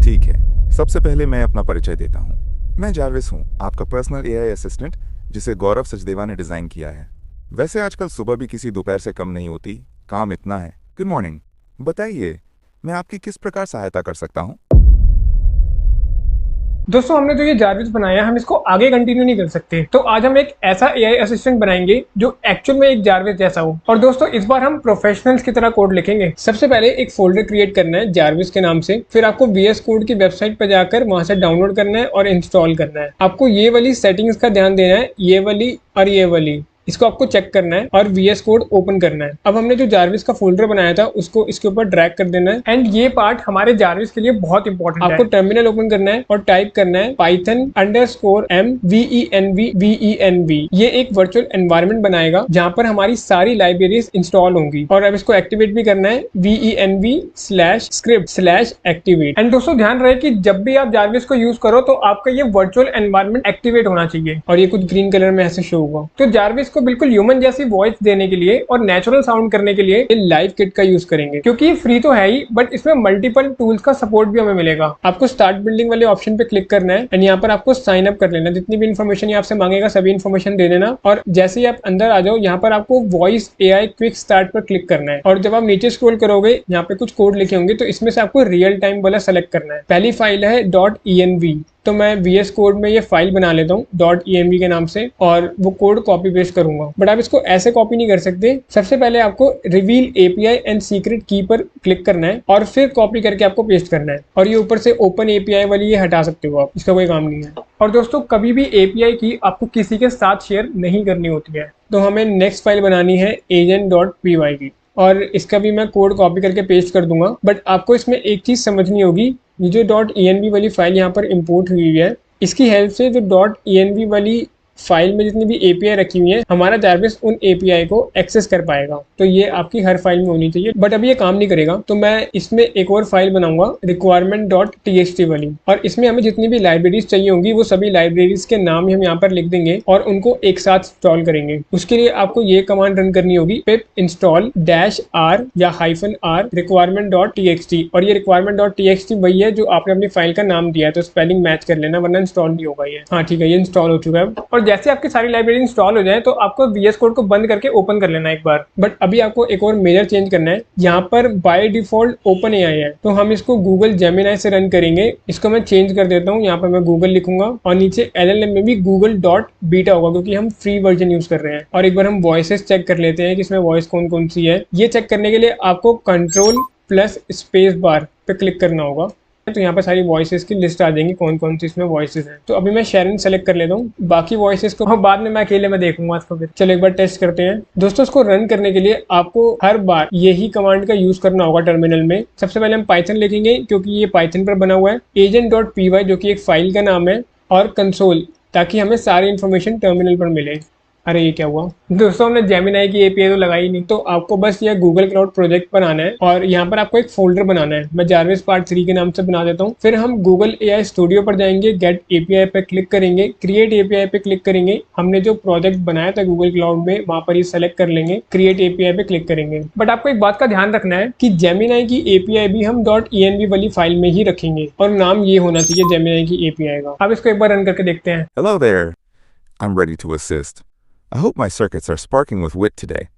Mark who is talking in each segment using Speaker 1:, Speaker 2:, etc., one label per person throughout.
Speaker 1: ठीक है, सबसे पहले मैं अपना परिचय देता हूँ। मैं जारविस हूँ, आपका पर्सनल एआई असिस्टेंट, जिसे गौरव सचदेवा ने डिज़ाइन किया है। वैसे आजकल सुबह भी किसी दोपहर से कम नहीं होती, काम इतना है। गुड मॉर्निंग, बताइए मैं आपकी किस प्रकार सहायता कर सकता हूँ?
Speaker 2: दोस्तों हमने जो ये जारविस बनाया हम इसको आगे कंटिन्यू नहीं कर सकते, तो आज हम एक ऐसा एआई असिस्टेंट बनाएंगे जो एक्चुअल में एक जारविस जैसा हो। और दोस्तों इस बार हम प्रोफेशनल्स की तरह कोड लिखेंगे। सबसे पहले एक फोल्डर क्रिएट करना है जारविस के नाम से, फिर आपको VS कोड की वेबसाइट पर जाकर वहां से डाउनलोड करना है और इंस्टॉल करना है। आपको ये वाली सेटिंग्स का ध्यान देना है, ये वाली और ये वाली, इसको आपको चेक करना है और VS कोड ओपन करना है। अब हमने जो जारविस का फोल्डर बनाया था उसको इसके ऊपर ड्रैग कर देना है एंड ये पार्ट हमारे जारविस के लिए बहुत इंपॉर्टेंट है। आपको टर्मिनल ओपन करना है और टाइप करना है python_m_venv। ये एक वर्चुअल एनवायरनमेंट बनाएगा जहां पर हमारी सारी लाइब्रेरीज इंस्टॉल होंगी। और अब इसको एक्टिवेट भी करना है venv/script/activate। एंड दोस्तों ध्यान रहे कि जब भी आप जारविस को यूज करो तो आपका ये वर्चुअल एनवायरनमेंट एक्टिवेट होना चाहिए और ये कुछ ग्रीन कलर में ऐसे शो होगा। तो जारविस को बिल्कुल ह्यूमन जैसी वॉइस देने के लिए और नेचुरल साउंड करने के लिए ये लाइव किट का यूज करेंगे, क्योंकि ये फ्री तो है ही बट इसमें मल्टीपल टूल्स का सपोर्ट भी हमें मिलेगा। आपको स्टार्ट बिल्डिंग वाले ऑप्शन पे क्लिक करना है एंड यहाँ पर आपको साइन अप कर लेना। जितनी भी इन्फॉर्मेशन आपसे मांगेगा सभी इन्फॉर्मेशन दे देना और जैसे ही आप अंदर आ जाओ यहाँ पर आपको वॉइस एआई क्विक स्टार्ट पर क्लिक करना है। और जब आप नीचे स्क्रॉल करोगे यहाँ पे कुछ कोड लिखे होंगे, तो इसमें से आपको रियल टाइम वाला सेलेक्ट करना है। पहली फाइल है .env, तो मैं VS कोड में ये फाइल बना लेता हूँ .env के नाम से और वो कोड कॉपी पेस्ट करूंगा। बट आप इसको ऐसे कॉपी नहीं कर सकते। सबसे पहले आपको रिवील API एंड सीक्रेट की पर क्लिक करना है और फिर कॉपी करके आपको पेस्ट करना है। और ये ऊपर से ओपन API वाली ये हटा सकते हो आप, इसका कोई काम नहीं है। और दोस्तों कभी भी API की आपको किसी के साथ शेयर नहीं करनी होती है। तो हमें नेक्स्ट फाइल बनानी है agent.py की और इसका भी मैं कोड कॉपी करके पेस्ट कर दूंगा। बट आपको इसमें एक चीज समझनी होगी, ये जो .env वाली फाइल यहाँ पर इंपोर्ट हुई है इसकी हेल्प से जो .env वाली फाइल में जितनी भी API रखी हुई है हमारा जारविस उन API को एक्सेस कर पाएगा। तो ये आपकी हर फाइल में होनी चाहिए, बट अभी ये काम नहीं करेगा। तो मैं इसमें एक और फाइल बनाऊंगा requirement.txt वाली और इसमें हमें जितनी भी लाइब्रेरीज चाहिए होंगी वो सभी लाइब्रेरीज के नाम हम यहाँ पर लिख देंगे और उनको एक साथ इंस्टॉल करेंगे। उसके लिए आपको ये कमांड रन करनी होगी, pip install -r या -r requirement.txt। और ये requirement.txt वही है जो आपने अपनी फाइल का नाम दिया है, तो स्पेलिंग मैच कर लेना वरना इंस्टॉल नहीं होगा ये। हाँ ठीक है, ये इंस्टॉल हो चुका है। और जैसे आपकी सारी लाइब्रेरी इंस्टॉल हो जाए तो आपको VS कोड को बंद करके ओपन कर लेना एक बार। बट अभी आपको एक और मेजर चेंज करना है। यहाँ पर बाय डिफॉल्ट ओपन AI है, तो हम इसको गूगल जेमिनी से रन करेंगे। इसको मैं चेंज कर देता हूँ, यहाँ पर मैं गूगल लिखूंगा और नीचे LLM में भी google.beta होगा क्योंकि हम फ्री वर्जन यूज कर रहे हैं। और एक बार हम वॉइसेस चेक कर लेते हैं कि इसमें वॉइस कौन कौन सी है। ये चेक करने के लिए आपको Ctrl+space पे क्लिक करना होगा, तो यहाँ पर सारी वॉइसेस की लिस्ट आ जाएंगी कौन कौन सी इसमें वॉइसेस हैं। तो अभी मैं शेरन सेलेक्ट कर लेता हूँ, बाकी वॉइसेस को बाद में मैं अकेले में देखूंगा इसको। फिर चलो एक बार टेस्ट करते हैं। दोस्तों इसको रन करने के लिए आपको हर बार यही कमांड का यूज करना होगा टर्मिनल में। सबसे पहले हम पाइथन लिखेंगे क्योंकि ये पाइथन पर बना हुआ है, agent.py जो कि एक फाइल का नाम है, और कंसोल ताकि हमें सारी इन्फॉर्मेशन टर्मिनल पर मिले। अरे ये क्या हुआ दोस्तों, हमने जेमिनी की API तो लगाई नहीं। तो आपको बस ये गूगल क्लाउड प्रोजेक्ट बनाना है और यहाँ पर आपको एक फोल्डर बनाना है। मैं जारविस पार्ट 3 के नाम से बना देता हूँ। फिर हम गूगल AI स्टूडियो पर जाएंगे, गेट API पे क्लिक करेंगे, क्रिएट API पे क्लिक करेंगे। हमने जो प्रोजेक्ट बनाया था गूगल क्लाउड में वहां पर ये सेलेक्ट कर लेंगे, क्रिएट API पे क्लिक करेंगे। बट आपको एक बात का ध्यान रखना है कि जेमिनी की API भी हम .env वाली फाइल में ही रखेंगे और नाम ये होना चाहिए जेमिनी की API का। अब इसको एक बार रन करके देखते हैं।
Speaker 1: Hello there. I'm ready to assist. I hope my circuits are sparking with wit today.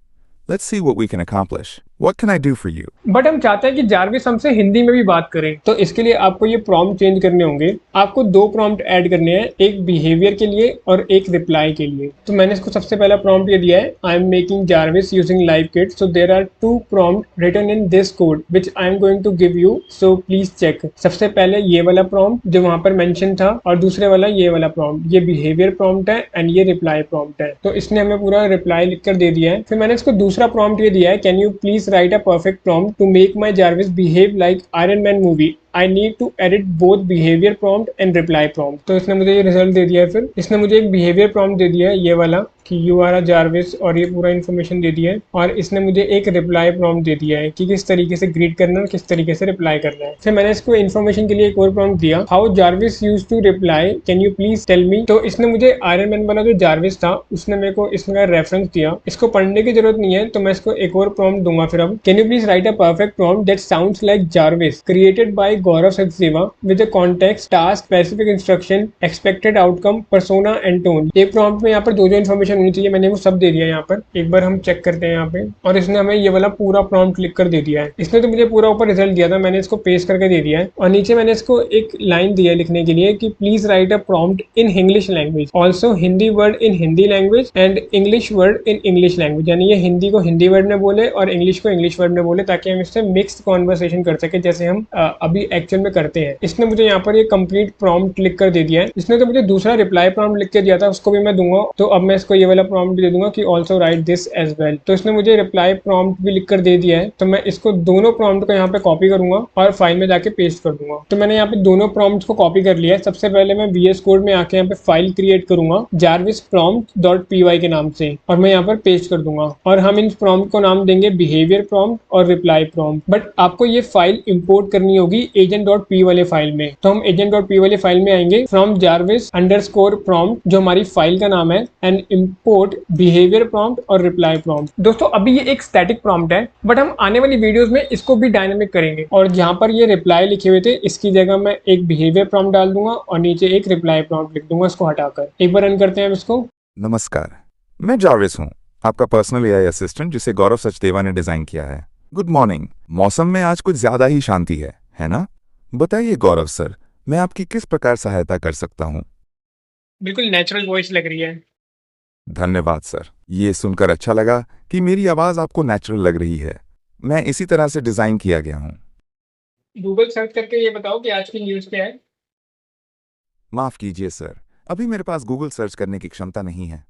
Speaker 1: Let's see what we can accomplish. What can I do for you?
Speaker 2: But हम चाहते हैं कि जारविस हमसे हिंदी में भी बात करे, तो इसके लिए आपको ये प्रॉम्प्ट चेंज करने होंगे। आपको 2 प्रॉम्प्ट ऐड करने हैं, एक बिहेवियर के लिए और एक रिप्लाई के लिए। तो मैंने इसको सबसे पहला प्रॉम्प्ट ये दिया है, I am making Jarvis using live kit, so there are 2 prompt written in this code which I am going to give you, so please check. सबसे पहले ये वाला प्रॉम्प्ट जो वहां पर मेंशन था और दूसरे वाला ये वाला प्रॉम्प्ट, ये बिहेवियर प्रॉम्प्ट है एंड ये रिप्लाई प्रॉम्प्ट है। तो इसने हमें पूरा रिप्लाई लिखकर दे दिया है। फिर मैंने इसको दूसरा प्रॉम्प्ट ये दिया है, can you please write a perfect prompt to make my Jarvis behave like Iron Man movie. I need to edit both behavior prompt and reply prompt. तो इसने मुझे ये रिजल्ट दे दिया है। फिर इसने मुझे एक बिहेवियर प्रॉम्प्ट दे दिया है ये वाला कि यू आर अ जारविस और ये पूरा इन्फॉर्मेशन दे दिया है। और इसने मुझे एक रिप्लाई प्रॉम्प्ट दे दिया है कि किस तरीके से ग्रीट करना है और किस तरीके से रिप्लाई करना है। फिर मैंने इसको इन्फॉर्मेशन के लिए एक और प्रॉम्प्ट दिया, how Jarvis use to reply, can you please tell me. तो इसने मुझे आयरन मैन वाला जो जारविस था उसने मेरे को इसका रेफरेंस दिया। इसको पढ़ने की जरूरत नहीं है तो मैं इसको एक और प्रॉम्प्ट दूंगा। फिर अब can you please write a perfect prompt that sounds like Jarvis created by Gaurav Sachdeva with context task specific instruction expected outcome persona and tone. एक प्रॉम्प्ट में यहाँ पर जो जो इन्फॉर्मेशन होनी चाहिए मैंने वो सब दे दिया यहाँ पर। एक बार हम चेक करते हैं यहाँ पे, और इसने हमें ये वाला पूरा प्रॉम्प्ट लिख कर दे दिया है। इसने तो मुझे पूरा ऊपर रिजल्ट दिया था, मैंने इसको पेस्ट करके दे दिया है, और नीचे मैंने इसको एक लाइन दी है लिखने के लिए कि please write a prompt in English language, also Hindi word in Hindi language and English word in English language. यानी ये हिंदी को हिंदी वर्ड में बोले और इंग्लिश को इंग्लिश वर्ड में बोले, ताकि हम इससे मिक्स्ड कॉन्वर्सेशन कर सके जैसे हम अभी एक्चुअल में करते हैं। इसने मुझे यहाँ पर ये कंप्लीट प्रॉम्प्ट लिख कर दे दिया है। इसने तो मुझे दूसरा रिप्लाई प्रॉम्प्ट लिख के दिया था, उसको भी मैं दूंगा, तो अब मैं इसको ये वाला प्रॉम्प्ट भी दे दूंगा कि also write this as well. तो इसने मुझे रिप्लाई प्रॉम्प्ट भी लिख कर दे दिया है, तो मैं इसको दोनों प्रॉम्प्ट को यहाँ पे कॉपी करूंगा और फाइल में जाके पेस्ट कर दूंगा। तो मैंने यहाँ पे दोनों प्रॉम्प्ट्स को कॉपी कर लिया है। सबसे पहले मैं VS कोड में आके यहाँ पे फाइल क्रिएट करूंगा jarvisprompt.py के नाम से, और मैं यहाँ पर पेस्ट कर दूंगा, और हम इन प्रॉम्प्ट को नाम देंगे बिहेवियर प्रॉम्प्ट और रिप्लाई प्रॉम्प्ट। बट आपको ये फाइल इंपोर्ट करनी होगी agent.p वाले फाइल में। तो हम agent.p वाले फाइल में आएंगे, फ्रॉम jarvis_prompt जो हमारी फाइल का नाम है, एंड इंपोर्ट बिहेवियर प्रॉम्प्ट और रिप्लाई प्रॉम्प्ट। दोस्तों अभी ये एक स्टैटिक प्रॉम्प्ट है, बट हम आने वाली वीडियोस में इसको भी डायनेमिक करेंगे, और जहां पर ये रिप्लाई लिखे हुए थे इसकी जगह मैं एक बिहेवियर प्रॉम्प्ट डाल दूंगा और नीचे एक रिप्लाई प्रॉम्प्ट लिख दूंगा इसको हटाकर। एक बार रन करते हैं हम इसको।
Speaker 1: नमस्कार, मैं जारविस हूँ, आपका पर्सनल एआई असिस्टेंट जिसे गौरव सचदेवा ने डिजाइन किया है। Good morning. मौसम में आज कुछ ज्यादा ही शांति है ना? बताइए गौरव सर, मैं आपकी किस प्रकार सहायता कर सकता हूँ?
Speaker 2: बिल्कुल नेचुरल वॉइस लग रही है।
Speaker 1: धन्यवाद सर, ये सुनकर अच्छा लगा कि मेरी आवाज आपको नेचुरल लग रही है। मैं इसी तरह से डिजाइन किया गया हूँ।
Speaker 2: गूगल सर्च करके ये बताओ कि आज की न्यूज़ क्या है।
Speaker 1: माफ कीजिए सर, अभी मेरे पास गूगल सर्च करने की क्षमता नहीं है।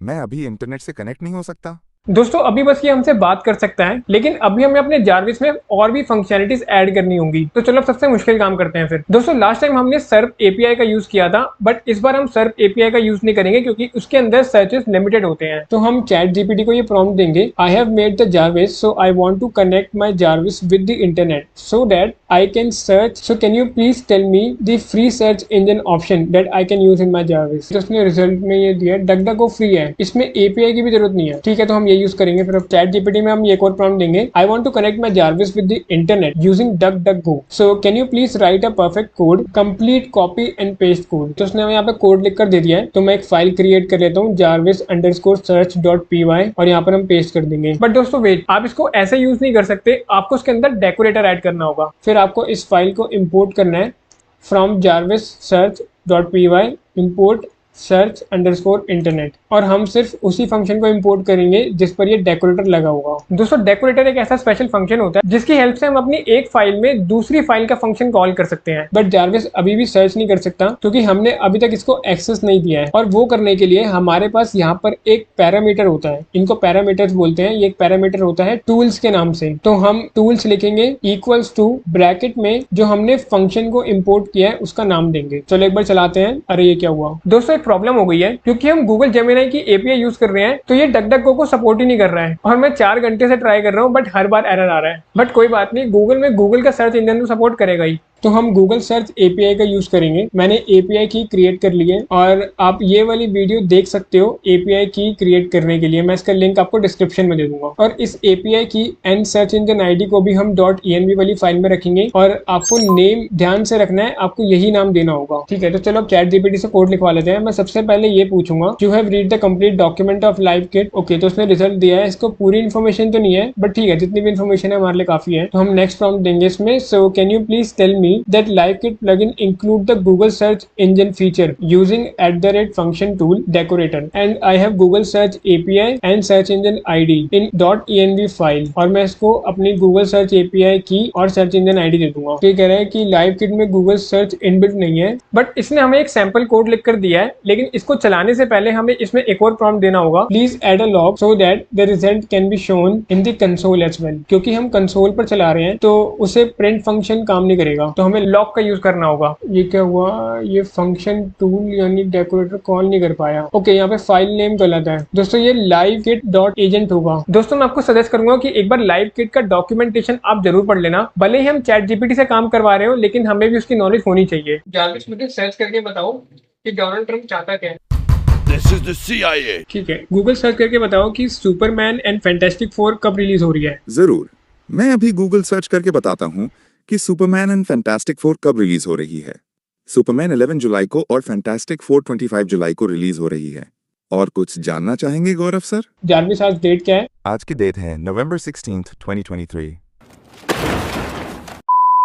Speaker 1: मैं अभी इंटरनेट से कनेक्ट नहीं हो सकता।
Speaker 2: दोस्तों अभी बस ये हमसे बात कर सकता है, लेकिन अभी हमें अपने जारविस में और भी फंक्शनैलिटीज ऐड करनी होंगी। तो चलो सबसे मुश्किल काम करते हैं फिर। दोस्तों लास्ट टाइम हमने सर्व एपीआई का यूज किया था, बट इस बार हम सर्व एपीआई का यूज नहीं करेंगे क्योंकि उसके अंदर सर्चेस लिमिटेड होते हैं। तो हम चैट जीपीटी को ये प्रॉम्प्ट देंगे, I have made the Jarvis so I want to connect my Jarvis with the internet so that I can search, so can you please tell me the free search engine option that I can use in my Jarvis. तो उसने result में ये दिया डकडको free है, इसमें API की भी जरूरत नहीं है। ठीक है, तो हम ये यूज करेंगे। फिर चैट जीपीटी में हम एक और प्रॉम्प्ट देंगे, I want to connect my Jarvis with the internet using DuckDuckGo so can you please write a perfect code complete copy and paste code. तो उसने हमें यहाँ पे कोड लिख कर दे दिया है, तो मैं एक फाइल क्रिएट कर लेता हूँ jarvis_search.py और यहाँ पर हम पेस्ट कर देंगे। बट दोस्तों वेट, आप इसको ऐसे यूज नहीं कर सकते, आपको उसके अंदर डेकोरेटर ऐड करना होगा। फिर आपको इस फाइल को इंपोर्ट करना है, फ्रॉम jarvis_search.py इंपोर्ट search_internet, और हम सिर्फ उसी फंक्शन को इंपोर्ट करेंगे जिस पर ये डेकोरेटर लगा होगा। दोस्तों डेकोरेटर एक ऐसा स्पेशल फंक्शन होता है जिसकी हेल्प से हम अपनी एक फाइल में दूसरी फाइल का फंक्शन कॉल कर सकते हैं। बट जारविस अभी भी सर्च नहीं कर सकता क्योंकि हमने अभी तक इसको एक्सेस नहीं दिया है, और वो करने के लिए हमारे पास यहाँ पर एक पैरामीटर होता है, इनको पैरामीटर्स बोलते हैं। ये एक पैरामीटर होता है टूल्स के नाम से। तो हम टूल्स लिखेंगे इक्वल्स टू ब्रैकेट में जो हमने फंक्शन को इंपोर्ट किया है उसका नाम देंगे। चलो एक बार चलाते हैं। अरे ये क्या हुआ दोस्तों, एक प्रॉब्लम हो गई है क्योंकि हम गूगल जेमिनी की एपीआई यूज कर रहे हैं, तो ये डकडको को सपोर्ट ही नहीं कर रहा है, और मैं 4 घंटे से ट्राई कर रहा हूँ बट हर बार एरर आ रहा है। बट कोई बात नहीं, गूगल में गूगल का सर्च इंजन तो सपोर्ट करेगा ही। तो हम गूगल सर्च एपीआई का यूज करेंगे। मैंने एपीआई की क्रिएट कर ली है, और आप ये वाली वीडियो देख सकते हो एपीआई की क्रिएट करने के लिए। मैं इसका लिंक आपको डिस्क्रिप्शन में दे दूंगा। और इस एपीआई की एंड सर्च इंजन आईडी को भी हम .env वाली फाइल में रखेंगे, और आपको नेम ध्यान से रखना है, आपको यही नाम देना होगा। ठीक है, तो चलो अब चैट जीपीटी से कोड लिखवा लेते हैं। मैं सबसे पहले ये पूछूंगा, you have read the complete document of live kit. Okay, तो उसने रिजल्ट दिया है। इसको पूरी इन्फॉर्मेशन तो नहीं है, बट ठीक है, जितनी भी इन्फॉर्मेशन है हमारे लिए काफी है। तो हम नेक्स्ट प्रॉम्प्ट देंगे इसमें, so can you please tell me that live plugin include the Google search engine feature using @function tool decorator and I have Google search API and search engine ID in .env file, और मैं इसको अपनी Google search API की और search engine ID दे दूंगा। ये कह रहा है कि लाइव किट में Google search इनबिल्ट नहीं है, बट इसने हमें एक सैंपल कोड लिख कर दिया है, लेकिन इसको चलाने से पहले हमें इसमें एक और प्रॉम्प्ट देना होगा, please add a log so that the result can be shown in the console as well. क्योंकि हम कंसोल पर चला रहे हैं तो उसे प्रिंट फंक्शन काम नहीं करेगा, तो हमें लॉग का यूज करना होगा। ये क्या हुआ, ये फंक्शन टूल यानी डेकोरेटर कॉल नहीं कर पाया। ओके, यहाँ पे फाइल नेम गलत है दोस्तों, ये live kit.agent होगा। दोस्तों मैं आपको सजेस्ट करूंगा कि एक बार लाइव किट का डॉक्यूमेंटेशन आप जरूर पढ़ लेना। भले ही हम चैट जीपीटी से काम करवा रहे हो, लेकिन हमें भी उसकी नॉलेज होनी चाहिए। जारविस मुझे सर्च करके बताओ कि डोनाल्ड ट्रंप चाहता क्या है।
Speaker 3: This is the CIA.
Speaker 2: ठीक है, गूगल सर्च करके बताओ कि सुपरमैन एंड फैंटास्टिक 4 कब रिलीज हो रही है।
Speaker 1: जरूर, मैं अभी गूगल सर्च करके बताता हूँ कि सुपरमैन एंड फैंटास्टिक फोर कब रिलीज हो रही है। सुपरमैन 11 जुलाई को और फैंटास्टिक फोर 25 जुलाई को रिलीज हो रही है। और कुछ जानना चाहेंगे गौरव सर?
Speaker 2: जारविस आज डेट क्या है?
Speaker 1: आज की डेट है November 16th 2023।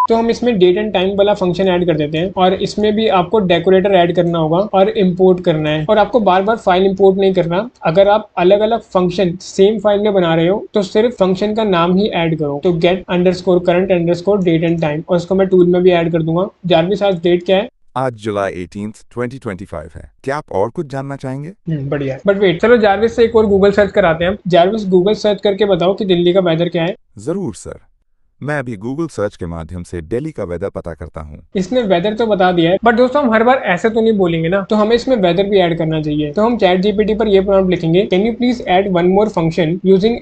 Speaker 2: तो हम इसमें डेट एंड टाइम वाला फंक्शन ऐड कर देते हैं और इसमें भी आपको डेकोरेटर ऐड करना होगा और इंपोर्ट करना है। और आपको बार बार फाइल इंपोर्ट नहीं करना। अगर आप अलग अलग फंक्शन सेम फाइल में बना रहे हो तो सिर्फ फंक्शन का नाम ही ऐड करो। तो get underscore current underscore date and time, और इसको मैं टूल में भी ऐड कर दूंगा। जारविस आज डेट क्या है?
Speaker 1: आज जुलाई 18th 2025 है। क्या आप और कुछ जानना चाहेंगे?
Speaker 2: बढ़िया। बट वेट, चलो जारविस से एक और गूगल सर्च कराते हैं। जारविस गूगल सर्च करके बताओ कि दिल्ली का वेदर क्या है।
Speaker 1: जरूर सर, मैं अभी गूगल सर्च के माध्यम से दिल्ली का वेदर पता करता हूँ।
Speaker 2: इसने वेदर तो बता दिया है, बट दोस्तों हम हर बार ऐसे तो नहीं बोलेंगे ना, तो हमें इसमें वेदर भी ऐड करना चाहिए। तो हम चैट जीपीटी पर ये प्रॉम्प्ट लिखेंगे, can you please add one more function using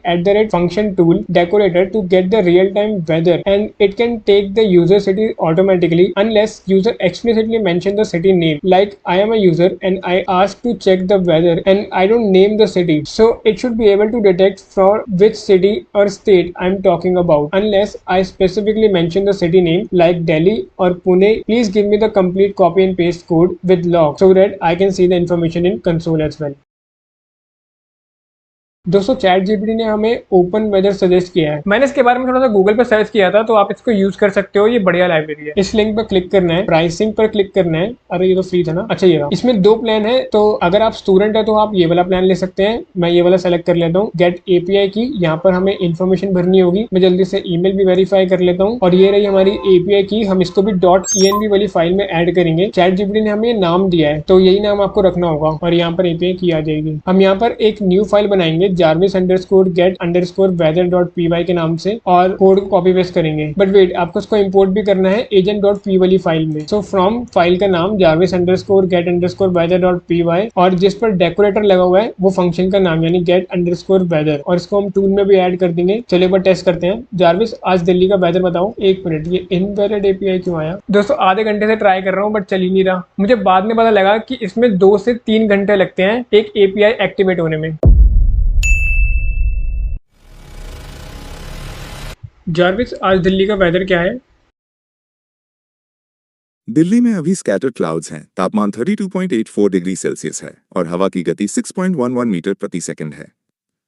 Speaker 2: @function tool decorator to get the real time weather and it can take the user city automatically unless user explicitly mention the city name, like I am a user and I ask to check the weather and I don't name the city, so it should be able to detect from which city or state I'm talking about unless I specifically mention the city name like Delhi or Pune. Please give me the complete copy and paste code with log so that I can see the information in console as well. दोस्तों chat GPT ने हमें open weather suggest किया है। मैंने इसके बारे में थोड़ा सा गूगल पे सर्च किया था, तो आप इसको यूज कर सकते हो। ये बढ़िया लाइब्रेरी है। इस लिंक पर क्लिक करना है, प्राइसिंग पर क्लिक करना है। अरे ये तो फ्री था ना। अच्छा ये रहा। इसमें 2 प्लान है, तो अगर आप स्टूडेंट है तो आप ये वाला प्लान ले सकते हैं। मैं ये वाला सेलेक्ट कर लेता हूँ। गेट एपीआई की, यहाँ पर हमें इन्फॉर्मेशन भरनी होगी। मैं जल्दी से ईमेल भी वेरीफाई कर लेता हूँ। और ये रही हमारी एपीआई की। हम इसको भी .env वाली फाइल में ऐड करेंगे। चैट जीपीटी ने हमें नाम दिया है, तो यही नाम आपको रखना होगा और यहाँ पर एपीआई की आ जाएगी। हम यहाँ पर एक न्यू फाइल बनाएंगे jarvis_get_weather.py के नाम से, और कोड को कॉपी पेस्ट करेंगे। बट वेट, आपको इसको इंपोर्ट भी करना है agent.py वाली फाइल में। सो फ्रॉम फाइल का नाम jarvis_get_weather.py, और जिस पर डेकोरेटर लगा हुआ है वो फंक्शन का नाम यानी get_weather, और इसको हम टूल में भी ऐड कर देंगे। चलिए एक बार टेस्ट करते हैं। जारविस आज दिल्ली का वेदर बताओ। 1 मिनट, ये इनवैलिड एपीआई क्यों आया? दोस्तों आधे घंटे से ट्राई कर रहा हूँ बट चल ही नहीं रहा। मुझे बाद में पता लगा कि इसमें 2 से 3 घंटे लगते हैं एक एपीआई एक्टिवेट होने में। जारविस आज दिल्ली का वेदर क्या है?
Speaker 1: दिल्ली में अभी स्कैटर्ड क्लाउड्स हैं। तापमान 32.84 डिग्री सेल्सियस है और हवा की गति 6.11 मीटर प्रति सेकंड है।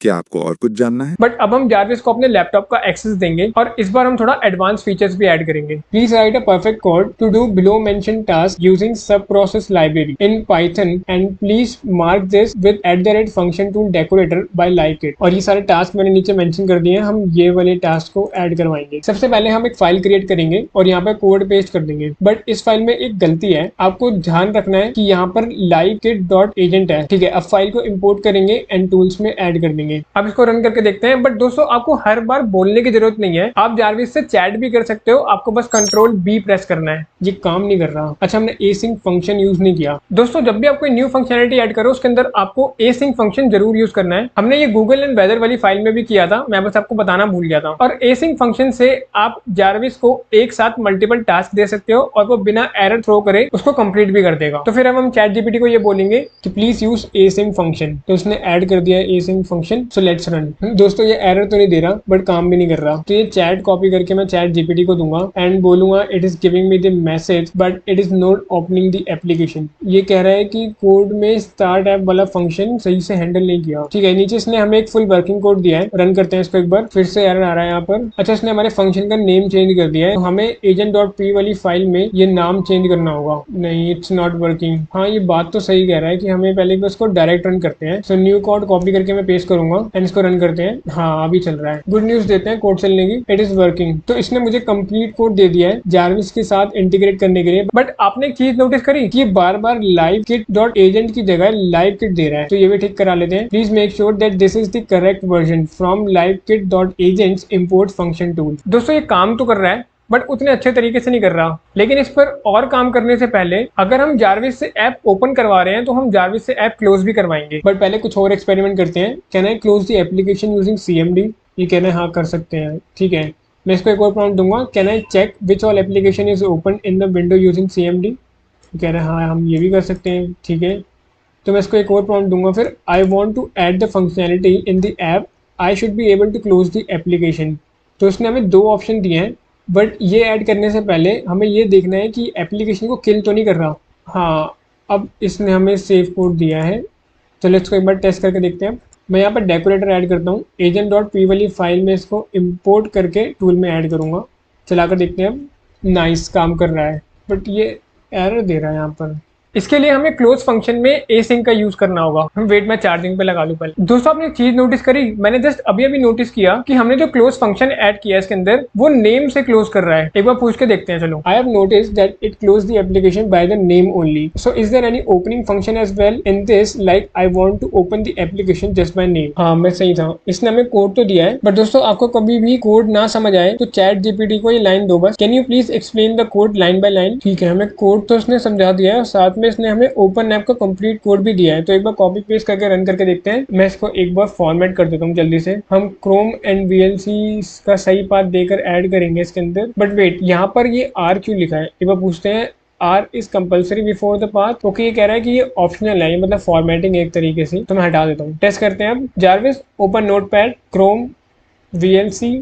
Speaker 1: क्या आपको और कुछ जानना है?
Speaker 2: बट अब हम जारविस को अपने लैपटॉप का एक्सेस देंगे और इस बार हम थोड़ा एडवांस फीचर्स भी ऐड करेंगे। Please write a perfect code to do below mention task using subprocess library in Python and please mark this with @function tool decorator by like it। और ये सारे टास्क मैंने नीचे mention कर दिए हैं। हम ये वाले टास्क को ऐड करवाएंगे। सबसे पहले हम एक फाइल क्रिएट करेंगे और यहाँ पे कोड पेस्ट कर देंगे। बट इस फाइल में एक गलती है, आपको ध्यान रखना है कि यहाँ पर livekit.agent है। ठीक है, अब फाइल को इंपोर्ट करेंगे एंड टूल्स में ऐड कर देंगे। अब इसको रन करके देखते हैं। बट दोस्तों आपको हर बार बोलने की जरूरत नहीं है, आप जारविस से चैट भी कर सकते हो। आपको बस Ctrl+B प्रेस करना है। ये काम नहीं कर रहा। अच्छा, हमने async फंक्शन यूज नहीं किया। दोस्तों जब भी आप कोई न्यू फंक्शनैलिटी ऐड करो उसके अंदर आपको async फंक्शन जरूर यूज करना है। हमने ये गूगल एंड वेदर वाली फाइल में भी किया था, मैं बस आपको बताना भूल गया था। और async फंक्शन से आप जारविस को एक साथ मल्टीपल टास्क दे सकते हो और वो बिना एरर थ्रो करे उसको कंप्लीट भी कर देगा। तो फिर अब हम चैट जीपीटी को ये बोलेंगे कि प्लीज यूज async फंक्शन, तो उसने ऐड कर दिया है async function. So let's run. दोस्तों ये एरर तो नहीं दे रहा बट काम भी नहीं कर रहा। तो ये चैट कॉपी करके मैं चैट जीपीटी को दूंगा एंड बोलूंगा it is giving me the message but it is not opening the application. ये कह रहा है कि कोड में स्टार्ट ऐप वाला फंक्शन सही से हैंडल नहीं किया। ठीक है, नीचे इसने हमें एक फुल वर्किंग कोड दिया है। रन करते हैं इसको एक बार। फिर से एरर आ रहा है यहाँ पर। अच्छा, इसने हमारे फंक्शन का नेम चेंज कर दिया है, तो हमें agent.py वाली फाइल में ये नाम चेंज करना होगा। नहीं, इट्स नॉट वर्किंग। हाँ, ये बात तो सही कह रहा है कि हमें पहले इसको डायरेक्ट रन करते हैं। सो न्यू कोड कॉपी करके मैं पेस्ट करूंगा एंड इसको रन करते हैं। हाँ, अभी चल रहा है। गुड न्यूज देते हैं कोड चलने की, इट इज वर्किंग। तो इसने मुझे कंप्लीट कोड दे दिया है जारविस के साथ इंटीग्रेट करने के लिए। बट आपने एक चीज नोटिस करी कि ये बार बार livekit.agent की जगह livekit दे रहा है, तो ये भी ठीक करा लेते हैं। Please make sure that this is the correct version from livekit.agents import function tool। दोस्तों ये काम तो कर रहा है बट उतने अच्छे तरीके से नहीं कर रहा। लेकिन इस पर और काम करने से पहले अगर हम जारविस से ऐप ओपन करवा रहे हैं तो हम जारविस से ऐप क्लोज भी करवाएंगे। बट पहले कुछ और एक्सपेरिमेंट करते हैं। Can I close the application using CMD? ये कहना है हाँ कर सकते हैं। ठीक है, मैं इसको एक और प्रॉम्प्ट दूंगा। Can I check which all application is open in the window using CMD? कह रहे हैं हाँ हम ये भी कर सकते हैं। ठीक है, तो मैं इसको एक और प्रॉम्प्ट दूंगा। फिर I want to add the functionality in the app, I should be able to close the application. तो इसने हमें 2 ऑप्शन दिए हैं। बट ये ऐड करने से पहले हमें ये देखना है कि एप्लीकेशन को किल तो नहीं कर रहा। हाँ, अब इसने हमें सेव कोड दिया है। चलो इसको एक बार टेस्ट करके देखते हैं। मैं यहाँ पर डेकोरेटर ऐड करता हूँ। एजेंट डॉट पी वाली फाइल में इसको इम्पोर्ट करके टूल में ऐड करूँगा। चलाकर देखते हैं। अब नाइस, काम कर रहा है, बट ये एरर दे रहा है यहाँ पर। इसके लिए हमें क्लोज फंक्शन में एसिंक का यूज करना होगा। वेट, मैं चार्जिंग पे लगा लूं पहले। दोस्तों, आपने एक चीज नोटिस करी? मैंने जस्ट अभी अभी नोटिस किया कि हमने जो क्लोज फंक्शन ऐड किया है इसके अंदर, वो नेम से क्लोज कर रहा है। एक बार पूछ के देखते हैं। चलो, I have notice that it close the application by the name only, so is there any opening function as well in this, like I want to open the application just by name. हाँ, मैं सही था, इसने हमें code तो दिया है, but दोस्तों आपको कभी भी कोड ना समझ आए तो चैट जीपीटी को ये लाइन दो बस, can you please explain the code line by line. ठीक है, हमें कोड तो इसने समझा दिया है, साथ में इसने हमें ओपन ऐप का कंप्लीट कोड भी दिया है। तो एक बार कॉपी पेस्ट करके रन करके देखते हैं। मैं इसको एक बार फॉर्मेट कर देता हूँ जल्दी से। हम क्रोम एंड वीएलसी का सही पाथ देकर ऐड करेंगे इसके अंदर। बट वेट, यहाँ पर ये आर क्यों लिखा है? एक बार पूछते हैं। R is compulsory before the path. Okay, ये कह रहा है कि ये ऑप्शनल है, ये मतलब फॉर्मेटिंग एक तरीके से। तो मैं हटा देता हूँ। टेस्ट करते हैं अब। Jarvis open notepad, Chrome, VLC.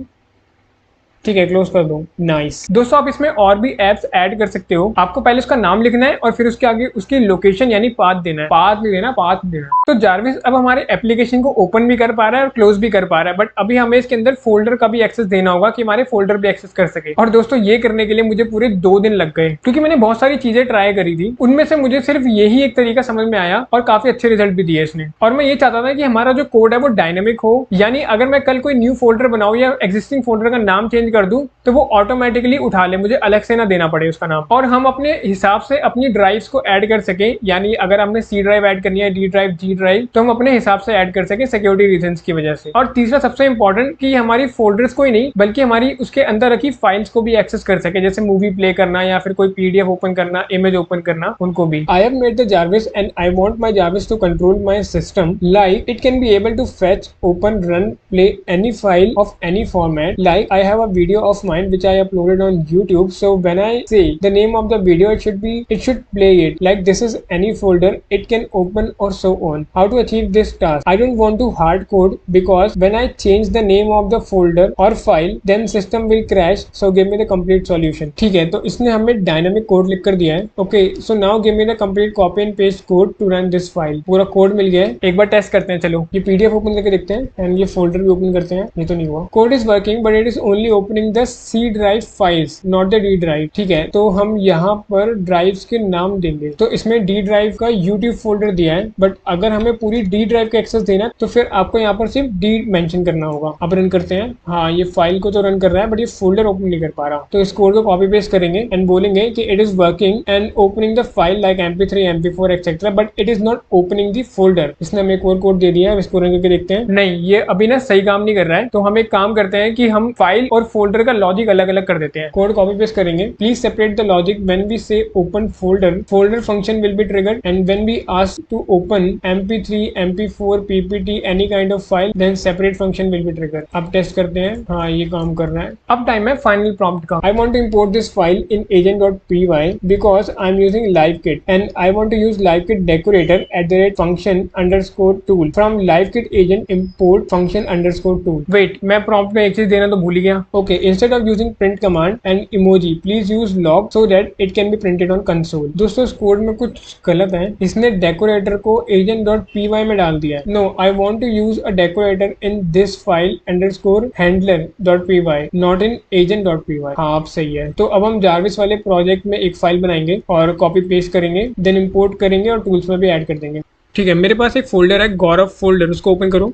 Speaker 2: ठीक है, क्लोज कर दो। नाइस। दोस्तों, आप इसमें और भी एप्स ऐड कर सकते हो। आपको पहले उसका नाम लिखना है और फिर उसके आगे उसकी लोकेशन यानी पाथ देना है। पाथ नहीं देना, पाथ देना है। तो जारविस अब हमारे एप्लीकेशन को ओपन भी कर पा रहा है और क्लोज भी कर पा रहा है। बट अभी हमें इसके अंदर फोल्डर का भी एक्सेस देना होगा कि हमारे फोल्डर भी एक्सेस कर सके। और दोस्तों, ये करने के लिए मुझे पूरे 2 दिन लग गए, क्योंकि मैंने बहुत सारी चीजें ट्राई करी थी। उनमें से मुझे सिर्फ यही एक तरीका समझ में आया और काफी अच्छे रिजल्ट भी दिए इसने। और मैं ये चाहता था कि हमारा जो कोड है वो डायनेमिक हो, यानी अगर मैं कल कोई न्यू फोल्डर बनाऊं या एग्जिस्टिंग फोल्डर का नाम चेंज कर दूं तो वो ऑटोमेटिकली उठा ले, मुझे अलग से ना देना पड़े उसका नाम। और हम अपने हिसाब से अपनी ड्राइव्स को ऐड कर सके, यानी अगर हमने सी ड्राइव ऐड करनी है, डी ड्राइव, जी ड्राइव, तो हम अपने हिसाब से ऐड कर सके सिक्योरिटी रीजंस की वजह से। और तीसरा सबसे इंपॉर्टेंट कि हमारी फोल्डर्स को ही नहीं बल्कि हमारी उसके अंदर रखी फाइल्स को भी एक्सेस कर सके, जैसे मूवी प्ले करना या फिर कोई पीडीएफ ओपन करना, इमेज ओपन करना, उनको भी। I have made the Jarvis and I want my Jarvis to control my system, like it can be able to fetch, open, run, play any file of any format, like I have a video of mine which I uploaded on YouTube. So when I say the name of the video, it should play it. Like this is any folder, it can open or so on. How to achieve this task? I don't want to hard code because when I change the name of the folder or file, then system will crash. So give me the complete solution. ठीक है, तो इसने हमें dynamic code लिख कर दिया है। Okay, so now give me the complete copy and paste code to run this file. पूरा कोड मिल गया है। एक बार टेस्ट करते हैं। चलो, ये पीडीएफ ओपन करके देखते हैं एंड ये फोल्डर भी ओपन करते हैं। ये तो नहीं हुआ। Code is working but it is only opening the C drive files, not the D drive. ठीक है, तो हम यहाँ पर ड्राइव्स के नाम देंगे। तो इसमें डी ड्राइव का यूट्यूब फोल्डर दिया है, बट अगर हमें पूरी डी ड्राइव का एक्सेस देना है तो फिर आपको यहाँ पर सिर्फ डी मेंशन करना होगा। अब रन करते हैं। हाँ, ये फाइल को तो रन कर रहा है बट ये फोल्डर ओपन नहीं कर पा रहा। तो इस कोड को कॉपी पेस्ट करेंगे एंड बोलेंगे कि it is working and opening the file like MP3, MP4 etcetera, but it is not opening the folder. इसने हमें एक और कोड दे दिया है, इसको रन करके देखते हैं। नहीं, ये अभी ना सही काम नहीं कर रहा है। तो हम एक काम करते हैं कि हम फाइल और फोल्डर का लॉजिक अलग अलग कर देते हैं। कोड कॉपी पेस्ट करेंगे। Please separate the logic when we say open folder function will be triggered and when we ask to open MP3, MP4, PPT any kind of file then separate function will be triggered. अब test करते हैं। हाँ, ये काम कर रहा है। अब टाइम है फाइनल प्रॉम्प्ट का। I want to import this file in agent.py because I am using LiveKit and I want to use LiveKit decorator @function underscore tool from LiveKit agent import function underscore tool। Wait, मैं prompt में एक चीज देना तो भूल ही गया। Okay, instead of using print command and emoji please use log so that it can be printed on console। दोस्तों, इस कोड में कुछ गलत है। इसने डेकोरेटर को agent.py में डाल दिया है। No, I want to use a decorator in this file underscore handler.py not in agent.py। हाँ, आप सही है। तो अब हम जारविस वाले प्रोजेक्ट में एक फाइल बनाएंगे और कॉपी पेस्ट करेंगे, देन इंपोर्ट करेंगे और टूल्स में भी ऐड कर देंगे। ठीक है, मेरे पास एक फोल्डर है गौरव फोल्डर, उसको ओपन करो,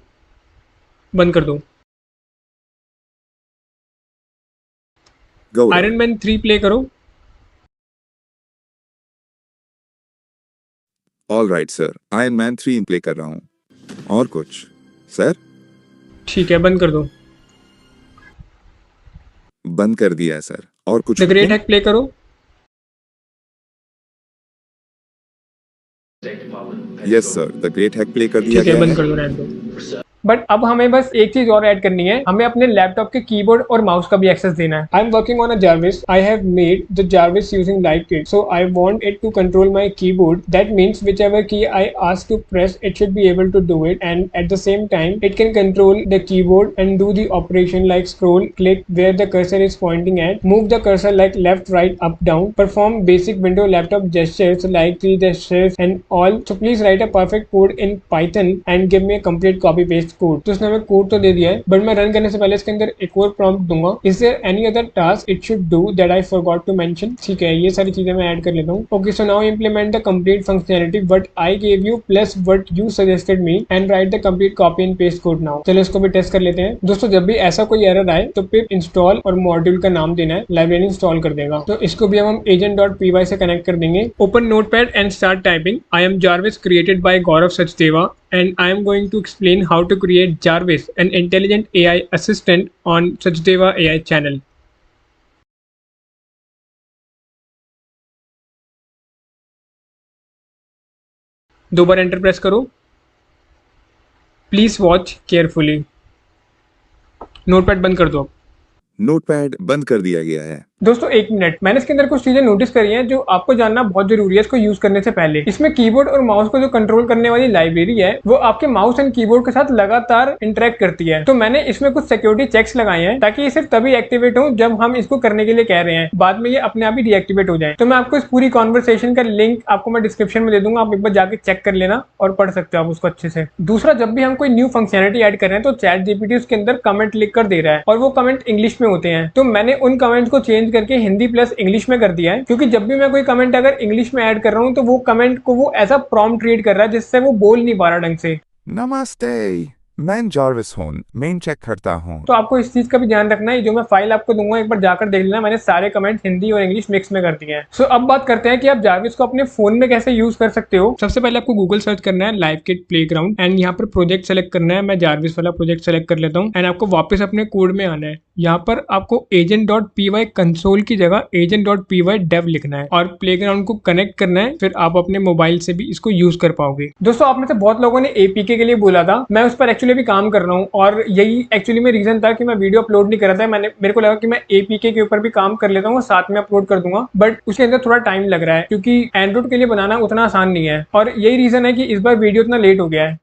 Speaker 2: बंद कर दो। आयरन मैन 3 प्ले करो।
Speaker 1: All right sir, iron man 3 play कर रहा हूँ। और कुछ सर?
Speaker 2: ठीक है, बंद कर दो।
Speaker 1: बंद कर दिया है सर। और कुछ?
Speaker 2: द ग्रेट हैक प्ले करो।
Speaker 1: Yes sir, the great hack play कर दिया
Speaker 2: ठीक है,
Speaker 1: गया
Speaker 2: बंद
Speaker 1: है।
Speaker 2: कर दो, रहने दो। बट अब हमें बस एक चीज और ऐड करनी है, हमें अपने लैपटॉप के कीबोर्ड और माउस का भी एक्सेस देना है। I am working on a Jarvis. I have made the Jarvis using LiveKit, so I want it to control my keyboard. That means whichever key I ask to press, it should be able to do it, and at the same time, it can control the keyboard and do the operation like scroll, click where the cursor is pointing at, move the cursor like left, right, up, down, perform basic window laptop gestures like three gestures and all. So please write a perfect code in Python and give me a complete copy paste code. तो उसने हमें code तो दे दिया है, but मैं run करने से पहले इसके अंदर एक और प्रॉम्प्ट दूंगा, is there any other task it should do that I forgot to mention? ठीक है, ये सारी चीजें मैं ऐड कर लेता हूँ। Okay, so now implement the complete functionality what I gave you plus what you suggested me and write the complete copy and paste code now. चलो इसको भी टेस्ट कर लेते हैं। दोस्तों जब भी ऐसा कोई एरर आए तो pip install और मॉड्यूल का नाम देना है, लाइब्रेरी इंस्टॉल कर देगा। तो इसको भी हम agent.py से कनेक्ट कर देंगे। Open notepad and start typing. I am Jarvis created by Gaurav Sachdeva and I am going to explain how to create Jarvis, an intelligent AI assistant on Sachdeva AI channel. दो बार enter press करो। Please watch carefully. Notepad बंद कर दो।
Speaker 1: Notepad बंद कर दिया गया है।
Speaker 2: दोस्तों एक मिनट, मैंने इसके अंदर कुछ चीजें नोटिस करी हैं जो आपको जानना बहुत जरूरी है इसको यूज करने से पहले। इसमें कीबोर्ड और माउस को जो कंट्रोल करने वाली लाइब्रेरी है वो आपके माउस एंड कीबोर्ड के साथ लगातार इंटरेक्ट करती है। तो मैंने इसमें कुछ सिक्योरिटी चेक्स लगाए हैं ताकि ये सिर्फ तभी एक्टिवेट हो जब हम इसको करने के लिए कह रहे हैं, बाद में ये अपने आप ही डीएक्टिवेट हो जाए। तो मैं आपको इस पूरी कॉन्वर्सेशन का लिंक आपको मैं डिस्क्रिप्शन में दे दूंगा, आप एक बार जाके चेक कर लेना और पढ़ सकते हो आप उसको अच्छे से। दूसरा, जब भी हम कोई न्यू फंक्शनलिटी ऐड कर रहे हैं तो चैट जीपीटी उसके अंदर कमेंट लिख कर दे रहा है और वो कमेंट इंग्लिश में होते हैं। तो मैंने उन कमेंट्स को चेंज करके हिंदी प्लस इंग्लिश में कर दिया है, क्योंकि जब भी मैं कोई कमेंट अगर इंग्लिश में ऐड कर रहा हूं तो वो कमेंट को वो ऐसा प्रॉम्प्ट रीड कर रहा है जिससे वो बोल नहीं पा रहा ढंग से।
Speaker 1: नमस्ते, मैं जारविस हूँ, मेन चेक करता हूँ।
Speaker 2: तो आपको इस चीज का भी ध्यान रखना है, जो मैं फाइल आपको दूंगा एक बार जाकर देख लेना, मैंने सारे कमेंट हिंदी और इंग्लिश मिक्स में कर दिए हैं। सो अब बात करते हैं कि आप जारविस को अपने फोन में कैसे यूज कर सकते हो। सबसे पहले आपको गूगल सर्च करना है LiveKit प्लेग्राउंड एंड यहाँ पर प्रोजेक्ट सेलेक्ट करना है। मैं जारविस वाला प्रोजेक्ट सेलेक्ट कर लेता हूँ एंड आपको वापस अपने कोड में आना है। यहाँ पर आपको agent.py कंसोल की जगह agent.py dev लिखना है और प्लेग्राउंड को कनेक्ट करना है, फिर आप अपने मोबाइल से भी इसको यूज कर पाओगे। दोस्तों आप में से बहुत लोगों ने APK के लिए बोला था, मैं उस पर एक्चुअली भी काम कर रहा हूँ और यही एक्चुअली में रीजन था कि मैं वीडियो अपलोड नहीं कर रहा था। मेरे को लगा कि मैं APK के ऊपर भी काम कर लेता हूँ, साथ में अपलोड कर दूंगा, बट उसके अंदर थोड़ा टाइम लग रहा है क्योंकि एंड्रॉइड के लिए बनाना उतना आसान नहीं है और यही रीजन है कि इस बार वीडियो इतना लेट हो गया है।